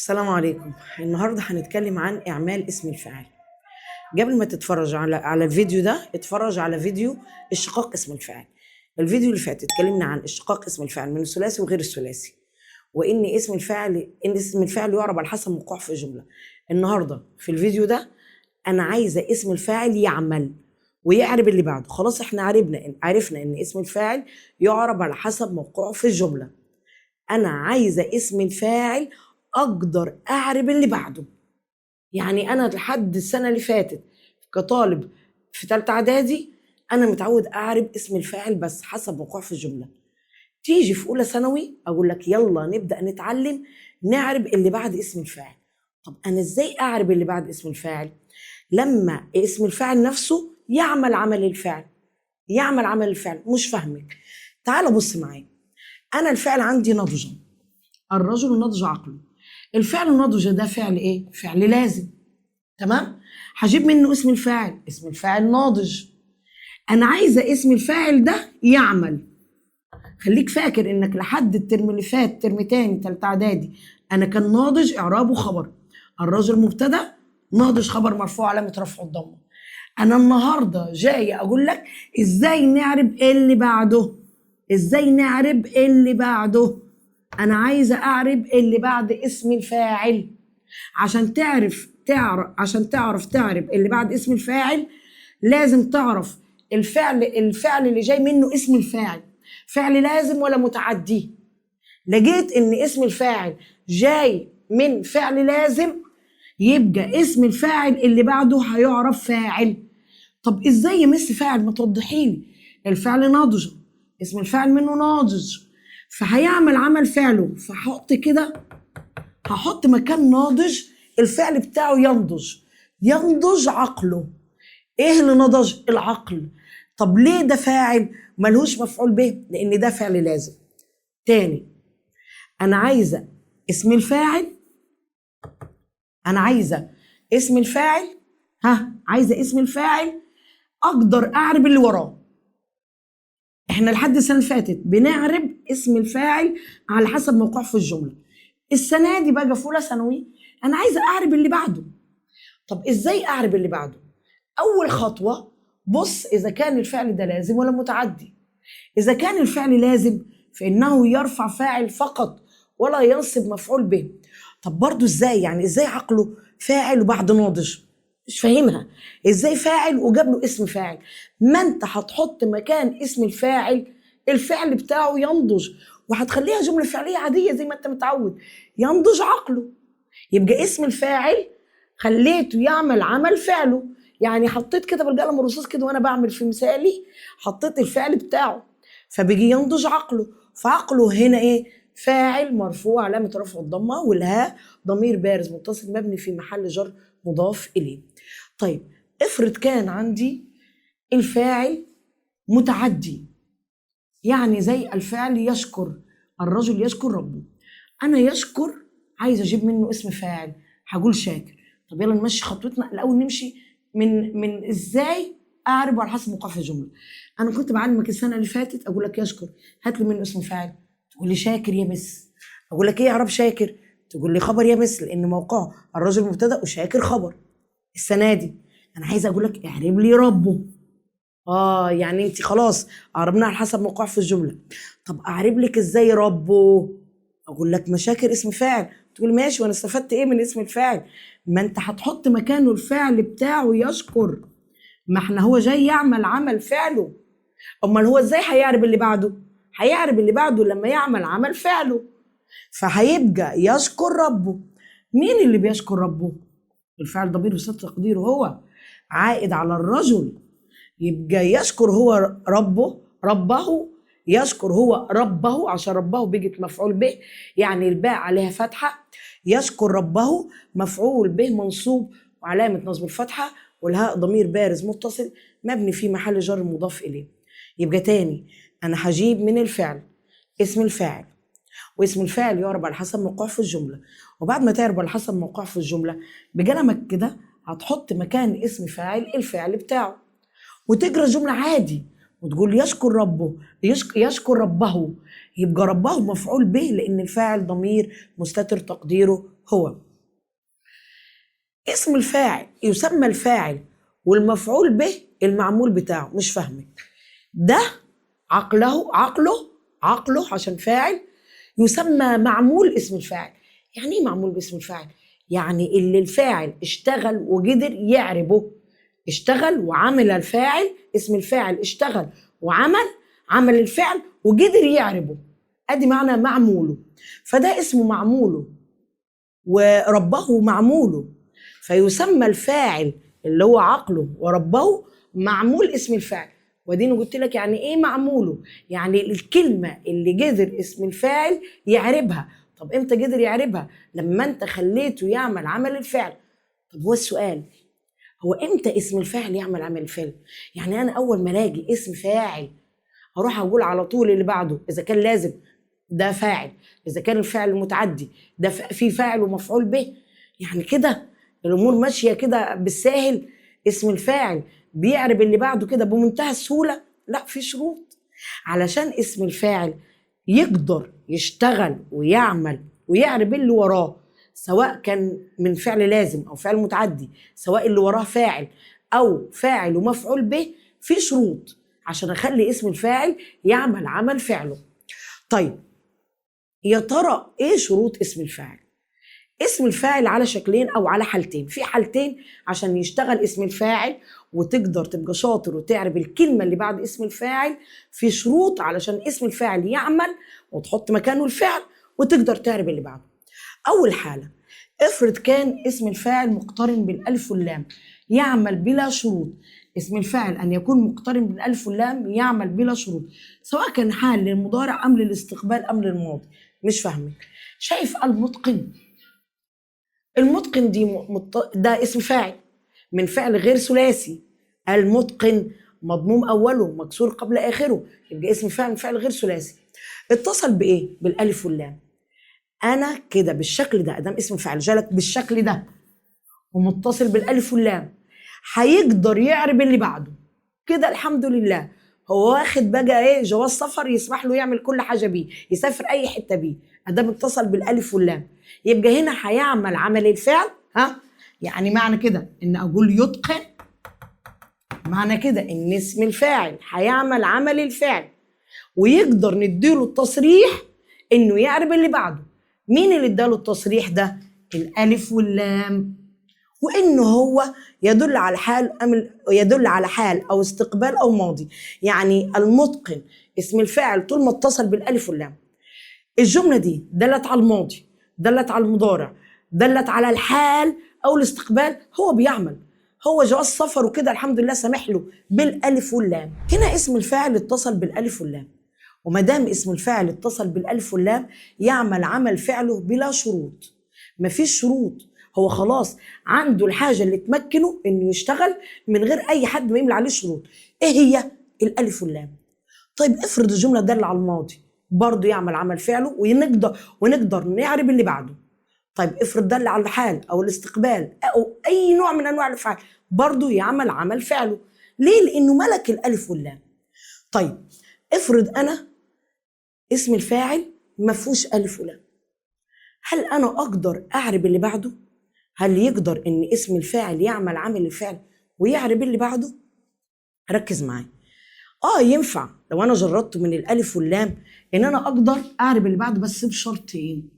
السلام عليكم. النهارده هنتكلم عن اعمال اسم الفاعل. قبل ما تتفرج على الفيديو ده، اتفرج على فيديو اشتقاق اسم الفاعل. الفيديو اللي فات اتكلمنا عن اشتقاق اسم الفاعل من الثلاثي وغير الثلاثي، وان اسم الفاعل يعرب على حسب موقعه في جمله. النهارده في الفيديو ده انا عايزه اسم الفاعل يعمل ويعرب اللي بعده. خلاص احنا عرفنا ان اسم الفاعل يعرب على حسب موقعه في الجمله. انا عايزه اسم الفاعل اقدر اعرب اللي بعده. يعني انا لحد السنه اللي فاتت كطالب في ثالثه اعدادي انا متعود اعرب اسم الفاعل بس حسب موقعه في الجمله. تيجي في اولى ثانوي اقول لك يلا نبدا نتعلم نعرب اللي بعد اسم الفاعل. طب انا ازاي اعرب اللي بعد اسم الفاعل؟ لما اسم الفاعل نفسه يعمل عمل الفعل. مش فاهمك؟ تعال بص معايا. انا الفعل عندي نضج، الرجل نضج عقله. الفعل النضج ده فعل ايه؟ فعل لازم. تمام؟ هجيب منه اسم الفاعل ناضج. انا عايزه اسم الفاعل ده يعمل. خليك فاكر انك لحد الترم اللي فات ترم تاني تالتة اعدادي انا كان ناضج اعرابه خبر، الرجل مبتدا، ناضج خبر مرفوع علامه رفعه الضمه. انا النهارده جاي اقول لك ازاي نعرب اللي بعده. انا عايزه اعرب اللي بعد اسم الفاعل. عشان تعرف تعرب اللي بعد اسم الفاعل لازم تعرف الفعل اللي جاي منه اسم الفاعل فعل لازم ولا متعدي. لقيت ان اسم الفاعل جاي من فعل لازم، يبقى اسم الفاعل اللي بعده هيعرف فاعل. طب ازاي يمس فاعل؟ ما توضحيلي. الفعل ناضج، اسم الفاعل منه ناضج، فهيعمل عمل فعله. هحط مكان ناضج الفعل بتاعه ينضج عقله. ايه اللي نضج؟ العقل. طب ليه ده فاعل ملهوش مفعول به؟ لان ده فعل لازم. تاني، انا عايزه اسم الفاعل عايزه اسم الفاعل اقدر اعرب اللي وراه. احنا لحد السنه اللي فاتت بنعرب اسم الفاعل على حسب موقعه في الجمله. السنه دي بقى في اولى ثانوي انا عايزه اعرب اللي بعده. طب ازاي اعرب اللي بعده؟ اول خطوه بص اذا كان الفعل ده لازم ولا متعدي. اذا كان الفعل لازم فانه يرفع فاعل فقط ولا ينصب مفعول به. طب برضو ازاي؟ يعني ازاي عقله فاعل وبعد ناضج؟ مش فاهمها. ازاي فاعل وجاب له اسم فاعل؟ ما انت هتحط مكان اسم الفعل بتاعه ينضج، وهتخليها جمله فعليه عاديه زي ما انت متعود، ينضج عقله. يبقى اسم الفاعل خليته يعمل عمل فعله. يعني حطيت كده بالقلم الرصاص كده وانا بعمل في مثالي، حطيت الفعل بتاعه فبيجي ينضج عقله. فعقله هنا ايه؟ فاعل مرفوع علامه رفع الضمه، والهاء ضمير بارز متصل مبني في محل جر مضاف اليه. طيب افرض كان عندي الفاعل متعدي، يعني زي الفعل يشكر، الرجل يشكر ربه. انا يشكر عايز اجيب منه اسم فاعل، هقول شاكر. طب يلا نمشي خطوتنا الاول، نمشي من ازاي اعرب على حسب موقع في الجمله. انا كنت بعلمك السنه اللي فاتت اقول لك يشكر، هات لي منه اسم فاعل، تقول لي شاكر يا مس. اقول لك ايه اعرب شاكر؟ تقول لي خبر يا مس، لان موقعه الرجل مبتدا وشاكر خبر. السنه دي انا عايزه اقول لك اعرب لي ربه. يعني انت خلاص عربناها على حسب موقعه في الجمله. طب اعرب لك ازاي ربه؟ اقول لك مشاكر اسم فاعل، تقول ماشي وانا استفدت ايه من اسم الفاعل؟ ما انت هتحط مكانه الفعل بتاعه يشكر، ما احنا هو جاي يعمل عمل فعله. امال هو ازاي هيعرب اللي بعده؟ هيعرب اللي بعده لما يعمل عمل فعله. فهيبقى يشكر ربه. مين اللي بيشكر ربه؟ الفعل ضمير بصيغه تقديره هو عائد على الرجل، يبقى يشكر هو ربه. يشكر هو ربه عشان ربه بيجت مفعول به، يعني الباء عليها فتحة. يشكر ربه مفعول به منصوب وعلامة نصب الفتحة، والهاء ضمير بارز متصل مبني في محل جر مضاف إليه. يبقى تاني أنا هجيب من الفعل اسم الفاعل، واسم الفاعل يعرب على حسب موقعه في الجملة. وبعد ما تعرب على حسب موقعه في الجملة بقلمك كده هتحط مكان اسم فاعل الفعل بتاعه، وتقرا جمله عادي وتقول يشكر ربه، يشكر ربه. يبقى رباه مفعول به لان الفاعل ضمير مستتر تقديره هو. اسم الفاعل يسمى الفاعل والمفعول به المعمول بتاعه. مش فاهمك. ده عقله عشان فاعل يسمى معمول اسم الفاعل. يعني ايه معمول باسم الفاعل؟ يعني اللي الفاعل اشتغل وقدر يعربه. اشتغل وعمل الفاعل، اسم الفاعل اشتغل عمل الفعل وقدر يعربه، ادي معنى معموله. فده اسمه معموله وربه معموله، فيسمى الفاعل اللي هو عقله وربه معمول اسم الفاعل. وديني قلت لك يعني ايه معموله؟ يعني الكلمه اللي قدر اسم الفاعل يعربها. طب امتى قدر يعربها؟ لما انت خليته يعمل عمل الفعل. طب هو السؤال، هو امتى اسم الفاعل يعمل عمل الفعل؟ يعني انا اول ما الاقي اسم فاعل اروح اقول على طول اللي بعده اذا كان لازم ده فاعل، اذا كان الفعل متعدي ده في فاعل ومفعول به. يعني كده الامور ماشيه كده بالساهل؟ اسم الفاعل بيعرب اللي بعده كده بمنتهى السهوله؟ لا، في شروط. علشان اسم الفاعل يقدر يشتغل ويعمل ويعرب اللي وراه، سواء كان من فعل لازم او فعل متعدي، سواء اللي وراه فاعل او فاعل ومفعول به، في شروط عشان اخلي اسم الفاعل يعمل عمل فعله. طيب يا ترى ايه شروط اسم الفاعل؟ اسم الفاعل على شكلين او على حالتين. في حالتين عشان يشتغل اسم الفاعل وتقدر تبقى شاطر وتعرف الكلمة اللي بعد اسم الفاعل، في شروط علشان اسم الفاعل يعمل وتحط مكانه الفعل وتقدر تعرف اللي بعده. اول حالة، افرض كان اسم الفاعل مقترن بالالف واللام يعمل بلا شروط. اسم الفاعل ان يكون مقترن بالالف واللام يعمل بلا شروط، سواء كان حال للمضارع ام للاستقبال ام للماضي. مش فاهمك. شايف المتقن؟ المتقن ده اسم فاعل من فعل غير ثلاثي. المتقن مضموم اوله مكسور قبل اخره، يبقى اسم فاعل من فعل غير ثلاثي. اتصل بايه؟ بالالف واللام. انا كده بالشكل ده ادام اسم فاعل جالك بالشكل ده ومتصل بالالف واللام، هيقدر يعرب اللي بعده كده. الحمد لله هو واخد بقى ايه؟ جواز سفر يسمح له يعمل كل حاجه بيه، يسافر اي حته بيه ادام اتصل بالالف واللام. يبقى هنا هيعمل عمل الفعل. يعني معنى كده ان اقول يتقن، معنى كده ان اسم الفاعل هيعمل عمل الفعل ويقدر نديله التصريح انه يعرب اللي بعده. مين اللي اداله التصريح ده؟ الالف واللام. وانه هو يدل على حال او استقبال او ماضي. يعني المتقن اسم الفاعل طول ما اتصل بالالف واللام، الجمله دي دلت على الماضي، دلت على المضارع، دلت على الحال او الاستقبال، هو بيعمل، هو جواز سفر وكده الحمد لله سامح له بالالف واللام. هنا اسم الفاعل اتصل بالالف واللام، وما دام اسم الفاعل اتصل بالالف واللام يعمل عمل فعله بلا شروط. مفيش شروط، هو خلاص عنده الحاجه اللي تمكنه انه يشتغل من غير اي حد ما يملى عليه شروط. ايه هي؟ الالف واللام. طيب افرض الجمله داله على الماضي، برضه يعمل عمل فعله ونقدر نعرب اللي بعده. طيب افرض دل على الحال او الاستقبال او اي نوع من انواع الافعال، برضه يعمل عمل فعله. ليه؟ لانه ملك الالف واللام. طيب افرض انا اسم الفاعل ما فيهوش الف ولام، هل انا اقدر اعرب اللي بعده؟ هل يقدر ان اسم الفاعل يعمل عمل الفعل ويعرب اللي بعده؟ ركز معايا. ينفع لو انا جردته من الالف واللام ان انا اقدر اعرب اللي بعده، بس بشرطين.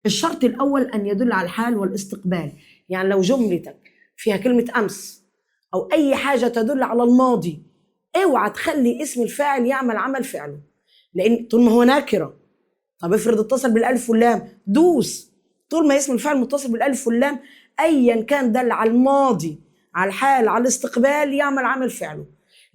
الشرط الاول ان يدل على الحال والاستقبال. يعني لو جملتك فيها كلمه امس او اي حاجه تدل على الماضي، اوعى تخلي اسم الفاعل يعمل عمل فعله، لان طول ما هو نكره. طب افرض اتصل بالالف واللام، دوس. طول ما اسم الفاعل متصل بالالف واللام ايا كان دل على الماضي، على الحال، على الاستقبال، يعمل عمل فعله.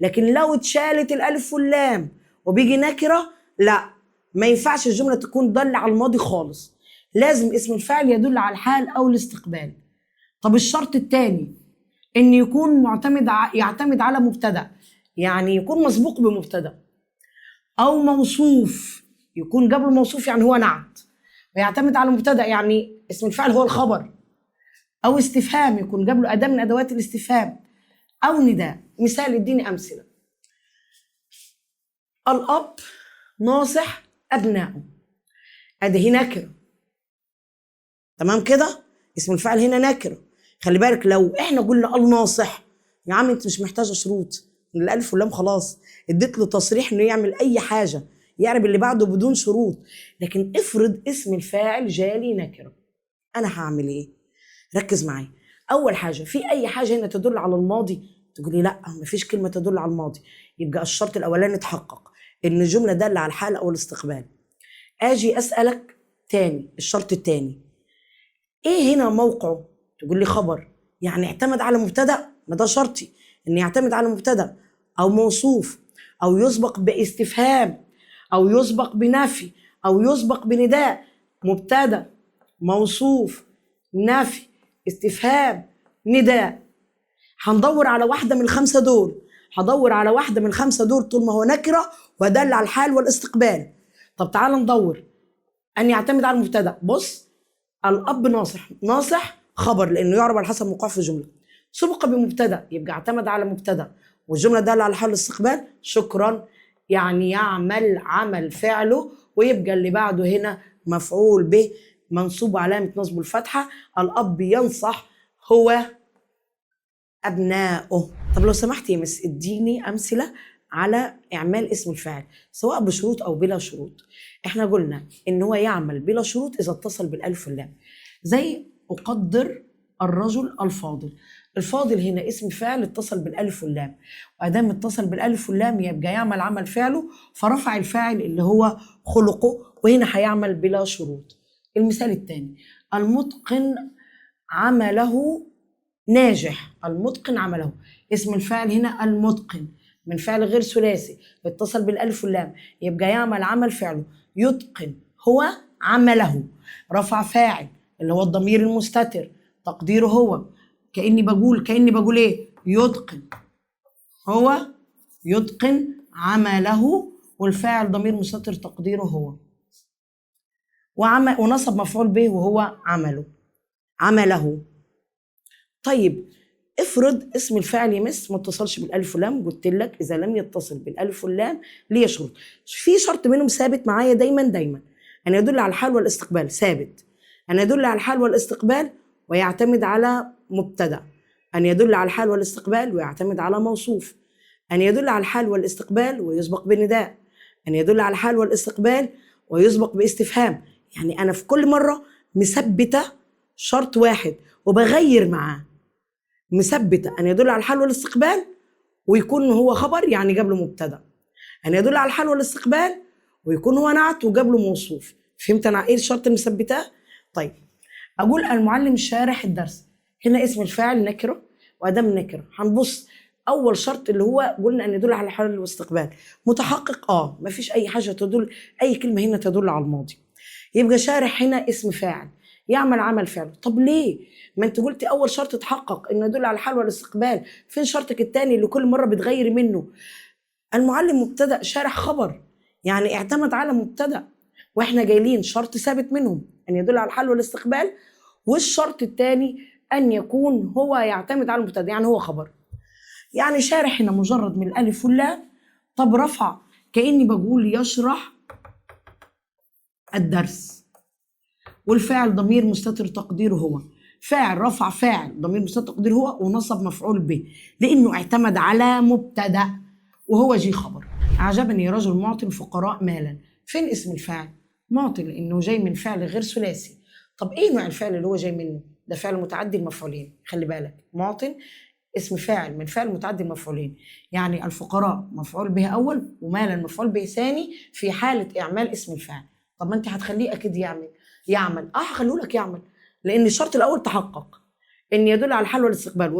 لكن لو اتشالت الالف واللام وبيجي نكره، لا، ما ينفعش الجمله تكون دل على الماضي خالص، لازم اسم الفاعل يدل على الحال او الاستقبال. طب الشرط الثاني ان يكون يعتمد على مبتدا، يعني يكون مسبوق بمبتدا، او موصوف يكون قبل موصوف، يعني هو نعت ويعتمد على مبتدا، يعني اسم الفاعل هو الخبر، او استفهام يكون قبله اداه من ادوات الاستفهام، او نداء. مثال، اديني امثله. الاب ناصح أبناؤه. أدي هنا نكرة، تمام كده؟ اسم الفاعل هنا نكرة. خلي بالك لو احنا قلنا الناصح، يا عم انت مش محتاجة شروط، من الألف واللام خلاص اديت له تصريح انه يعمل أي حاجة، يعرب اللي بعده بدون شروط. لكن افرض اسم الفاعل جالي نكرة، أنا هعمل إيه؟ ركز معايا. أول حاجة، في أي حاجة هنا تدل على الماضي؟ تقولي لا مفيش كلمة تدل على الماضي، يبقى الشرط الأولاني اتحقق، إن الجملة دالة على الحال أو الاستقبال. أجي أسألك تاني، الشرط التاني إيه هنا موقعه؟ تقول لي خبر، يعني اعتمد على مبتدأ، ما ده شرطي إن يعتمد على مبتدأ أو موصوف أو يسبق باستفهام أو يسبق بنفي أو يسبق بنداء. مبتدأ، موصوف، نفي، استفهام، نداء. هندور على واحدة من الخمسة دول، هدور على واحدة من الخمسة دول طول ما هو نكرة ودل على الحال والاستقبال. طب تعال ندور أن يعتمد على المبتدأ. بص، الأب ناصح، ناصح خبر لأنه يعرب على حسب موقعه في الجملة، سبق بمبتدأ يبقى اعتمد على مبتدأ والجملة دالة على حال الاستقبال، شكرا، يعني يعمل عمل فعله، ويبقى اللي بعده هنا مفعول به منصوب علامة نصبه الفتحة. الأب ينصح هو أبناؤه. طب لو سمحت يا مس اديني أمثلة على إعمال اسم الفاعل سواء بشروط أو بلا شروط. إحنا قلنا إن هو يعمل بلا شروط إذا اتصل بالألف واللام، زي أقدر الرجل الفاضل. الفاضل هنا اسم فاعل اتصل بالألف واللام، وأدام اتصل بالألف واللام يبقى يعمل عمل فعله، فرفع الفاعل اللي هو خلقه، وهنا هيعمل بلا شروط. المثال الثاني، المتقن عمله ناجح. المتقن عمله، اسم الفاعل هنا المتقن من فعل غير ثلاثي اتصل بالالف واللام، يبقى يعمل عمل فعله. يتقن هو عمله، رفع فاعل اللي هو الضمير المستتر تقديره هو. كأني بقول ايه؟ يتقن هو، يتقن عمله، والفاعل ضمير مستتر تقديره هو، ونصب مفعول به وهو عمله. طيب افرض اسم الفاعل يمس ما اتصلش بالالف واللام، قلت لك اذا لم يتصل بالالف واللام ليه شروط. في شرط منهم ثابت معايا دايما ان يدل على الحال والاستقبال، ثابت ان يدل على الحال والاستقبال ويعتمد على مبتدا، ان يدل على الحال والاستقبال ويعتمد على موصوف، ان يدل على الحال والاستقبال ويسبق بنداء، ان يدل على الحال والاستقبال ويسبق باستفهام. يعني انا في كل مره مثبته شرط واحد وبغير معاه. مثبته ان يدل على الحال والاستقبال ويكون هو خبر يعني جاب له مبتدا، ان يدل على الحال والاستقبال ويكون هو نعت وجاب له موصوف. فهمت انا ايه الشرط اللي مثبتاه؟ طيب اقول المعلم شارح الدرس، هنا اسم الفاعل نكره وادام نكره، هنبص اول شرط اللي هو قلنا ان يدل على الحال والاستقبال متحقق. مفيش اي حاجه تدل، اي كلمه هنا تدل على الماضي، يبقى شارح هنا اسم فاعل يعمل عمل فعله. طب ليه؟ ما انت قلتي اول شرط اتحقق انه يدل على الحال والاستقبال، فين شرطك الثاني اللي كل مره بتغيري منه؟ المعلم مبتدا، شارح خبر، يعني اعتمد على مبتدا، واحنا جايلين شرط ثابت منهم ان يدل على الحال والاستقبال، والشرط الثاني ان يكون هو يعتمد على المبتدا يعني هو خبر. يعني شارح هنا مجرد من الالف واللام. طب رفع، كاني بقول يشرح الدرس، والفاعل ضمير مستتر تقديره هو، فاعل رفع فاعل ضمير مستتر تقديره هو ونصب مفعول به لانه اعتمد على مبتدا وهو جي خبر. اعجبني رجل معطي الفقراء مالا، فين اسم الفاعل؟ معطي لانه جاي من فعل غير ثلاثي. طب ايه نوع الفعل اللي هو جاي منه؟ ده فعل متعدي المفعولين، خلي بالك، معطي اسم فاعل من فعل متعدي المفعولين، يعني الفقراء مفعول به اول ومالا مفعول به ثاني في حاله اعمال اسم الفاعل. طب ما انت هتخليه اكيد يعمل هخليه لك يعمل، لان الشرط الاول تحقق ان يدل على الحال والاستقبال،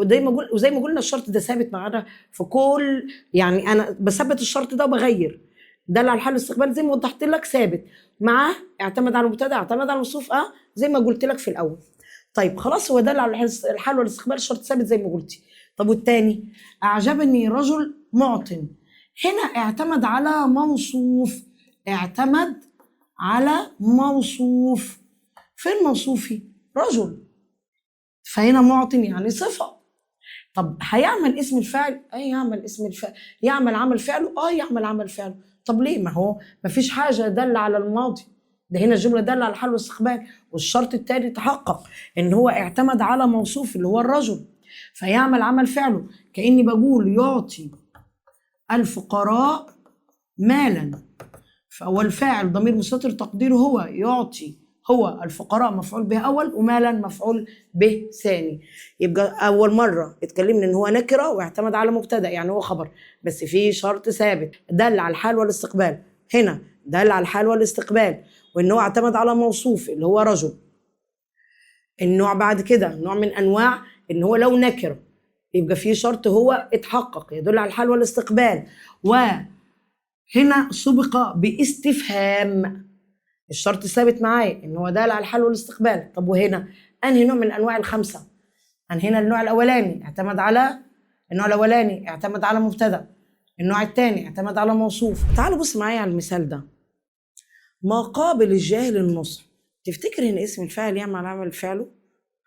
وزي ما قلنا الشرط ده ثابت معانا في كل، يعني انا بثبت الشرط ده وبغير، دل على الحال والاستقبال زي ما وضحت لك ثابت معاه، اعتمد على المبتدا اعتمد على الموصوف زي ما قلت لك في الاول. طيب خلاص هو دل على الحال والاستقبال، الشرط ثابت زي ما قلتي. طب والتاني، اعجبني رجل معطن، هنا اعتمد على موصوف، اعتمد على موصوف، فين موصوفي؟ رجل، فهنا معطن يعني صفة. طب هيعمل اسم الفاعل؟ يعمل اسم الفاعل، يعمل عمل فعله؟ يعمل عمل فعله. طب ليه؟ ما هو ما فيش حاجه دل على الماضي، ده هنا الجمله دل على الحال والاستقبال. والشرط التاني تحقق ان هو اعتمد على موصوف اللي هو الرجل، فيعمل عمل فعله. كاني بقول يعطي الفقراء مالا، فهو الفاعل ضمير مستتر تقديره هو يعطي، هو الفقراء مفعول به اول ومالا مفعول به ثاني. يبقى اول مره اتكلمنا ان هو نكره واعتمد على مبتدا يعني هو خبر، بس في شرط ثابت دل على الحال والاستقبال. هنا دل على الحال والاستقبال، وان هو اعتمد على موصوف اللي هو رجل. النوع بعد كده نوع من انواع ان هو لو نكره يبقى في شرط هو اتحقق يدل على الحال والاستقبال، وهنا سبق باستفهام. الشرط ثابت معايا ان هو دال على الحال والاستقبال. طب وهنا انهي نوع من انواع الخمسه؟ هنا النوع الاولاني اعتمد على مبتدا، النوع الثاني اعتمد على موصوف. تعالوا بص معايا على المثال ده. ما قابل الجاهل النصح. تفتكر ان اسم الفاعل يعمل عمل فعله؟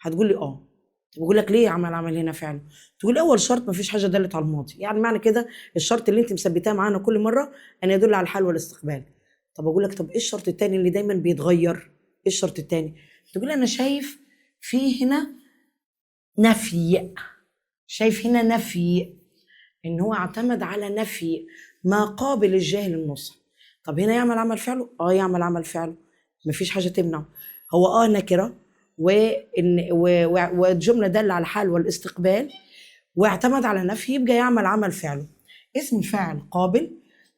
هتقول لي اه. طب بقول لك ليه عمل هنا فعله؟ تقول اول شرط مفيش حاجه دلت على الماضي، يعني معنى كده الشرط اللي انت مثبتاه معانا كل مره ان يدل على الحال والاستقبال. طب اقول لك طب ايه الشرط الثاني اللي دايما بيتغير؟ ايه الشرط الثاني؟ تقول انا شايف في هنا نفي، ان هو اعتمد على نفي ما قابل الجاهل النصح. طب هنا يعمل عمل فعله؟ يعمل عمل فعله، مفيش حاجه تمنعه. هو نكره والجمله دل على الحال والاستقبال واعتمد على نفي، يبقى يعمل عمل فعله. اسم الفاعل قابل،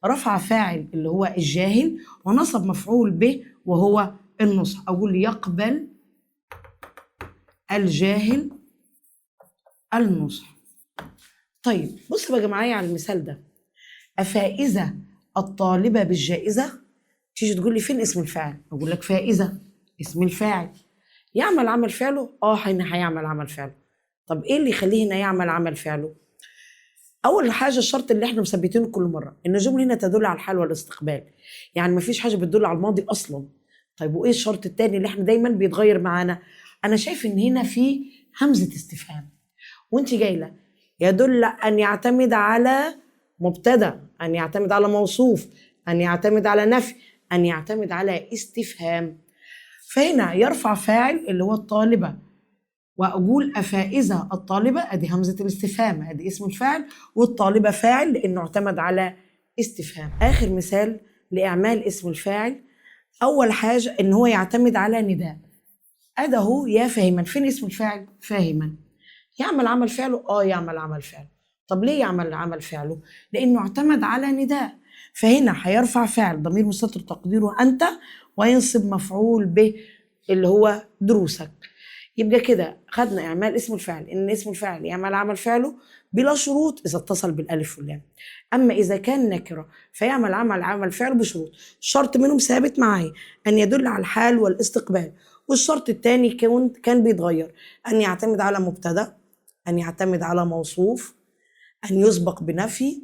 رفع فاعل اللي هو الجاهل، ونصب مفعول به وهو النصح. اقول يقبل الجاهل النصح. طيب بص بقى معايا على المثال ده. أفائزة الطالبة بالجائزة؟ تيجي تقول لي فين اسم الفاعل؟ أقول لك فائزة اسم الفاعل. يعمل عمل فعله؟ هنا هيعمل عمل فعله. طب ايه اللي يخليه هنا يعمل عمل فعله؟ اول حاجه الشرط اللي احنا مثبتينه كل مره ان الجمله هنا تدل على الحال والاستقبال، يعني مفيش حاجه بتدل على الماضي اصلا. طيب وايه الشرط الثاني اللي احنا دايما بيتغير معانا؟ انا شايف ان هنا في همزه استفهام، وانت جايله يدل ان يعتمد على مبتدا، ان يعتمد على موصوف، ان يعتمد على نفي، ان يعتمد على استفهام. فهنا يرفع فاعل اللي هو الطالبه، واقول افائزه الطالبه، ادي همزه الاستفهام، ادي اسم الفاعل، والطالبه فاعل لانه اعتمد على استفهام. اخر مثال لاعمال اسم الفاعل، اول حاجه ان هو يعتمد على نداء. اده يا فاهما، فين اسم الفاعل؟ فاهما. يعمل عمل فعله؟ يعمل عمل فعله. طب ليه يعمل عمل فعله؟ لانه اعتمد على نداء. فهنا هيرفع فاعل ضمير مستتر تقديره انت، وينصب مفعول به اللي هو دروسك. يبقى كده خدنا اعمال اسم الفاعل، ان اسم الفاعل يعمل عمل فعله بلا شروط اذا اتصل بالالف واللام. اما اذا كان نكره فيعمل عمل فعله بشروط. شرط منهم ثابت معايا ان يدل على الحال والاستقبال، والشرط الثاني كان بيتغير، ان يعتمد على مبتدا، ان يعتمد على موصوف، ان يسبق بنفي،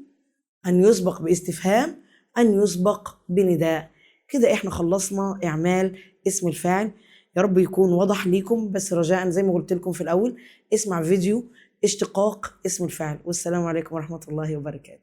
ان يسبق باستفهام، ان يسبق بنداء. كده احنا خلصنا اعمال اسم الفاعل. يا رب يكون واضح ليكم، بس رجاء زي ما قلت لكم في الأول اسمع فيديو اشتقاق اسم الفاعل. والسلام عليكم ورحمة الله وبركاته.